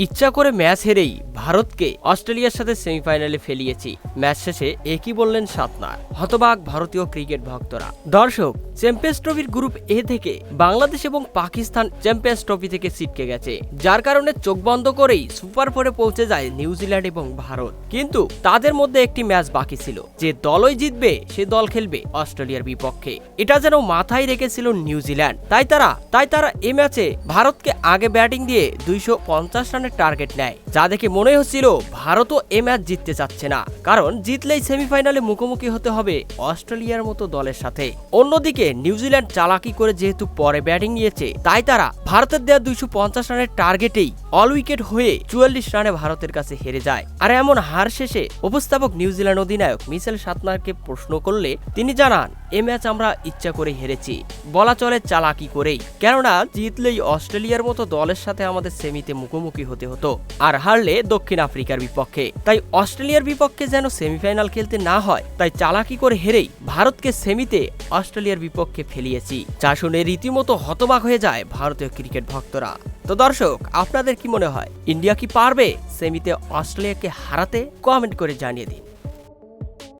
ইচ্ছা করে ম্যাচ হেরেই ভারতকে অস্ট্রেলিয়ার সাথে সেমিফাইনালে ফেলিয়েছি, ম্যাচ শেষে একই বললেন সাতনার। হতবাক ভারতীয় ক্রিকেট ভক্তরা। দর্শক, চ্যাম্পিয়ন্স ট্রফির গ্রুপ এ থেকে বাংলাদেশ এবং পাকিস্তান চ্যাম্পিয়ন্স ট্রফি থেকে ছিটকে গেছে, যার কারণে চোখ বন্ধ করেই সুপার ফোরে পৌঁছে যায় নিউজিল্যান্ড এবং ভারত। কিন্তু তাদের মধ্যে একটি ম্যাচ বাকি ছিল, যে দলই জিতবে সে দল খেলবে অস্ট্রেলিয়ার বিপক্ষে। এটা যেন মাথায় রেখেছিল নিউজিল্যান্ড। তাই তারা এই ম্যাচে ভারতকে আগে ব্যাটিং দিয়ে 250 রানের টার্গেট নেয়, যা দেখে মনে হচ্ছিল ভারতও এই ম্যাচ জিততে চাচ্ছে না, কারণ জিতলেই সেমিফাইনালে মুখোমুখি হতে হবে অস্ট্রেলিয়ার মতো দলের সাথে। অন্যদিকে নিউজিল্যান্ড চালাকি করে যেহেতু পরে ব্যাটিং নিয়েছে, তাই তারা ভারতের দেওয়া 250 রানের টার্গেটেই অল উইকেট হয়ে 44 রানে ভারতের কাছে হেরে যায়। আর এমন হার শেষে উপস্থাপক নিউজিল্যান্ড অধিনায়ক মিচেল সাতনারকে প্রশ্ন করলে তিনি জানান, এ ম্যাচ আমরা ইচ্ছা করে হেরেছি, বলা চলে চালাকি করেই, কেননা জিতলেই অস্ট্রেলিয়ার মতো দলের সাথে আমাদের সেমিতে মুখোমুখি হতে হতো, আর হারলে দক্ষিণ আফ্রিকার বিপক্ষে। তাই অস্ট্রেলিয়ার বিপক্ষে যেন সেমিফাইনাল খেলতে না হয়, তাই চালাকি করে হেরেই ভারতকে সেমিতে অস্ট্রেলিয়ার বিপক্ষে ফেলিয়েছি। যা শুনে রীতিমতো হতবাক হয়ে যায় ভারতীয় ক্রিকেট ভক্তরা। তো দর্শক, আপনাদের কি মনে হয়, ইন্ডিয়া কি পারবে সেমিতে অস্ট্রেলিয়াকে হারাতে? কমেন্ট করে জানিয়ে দিন।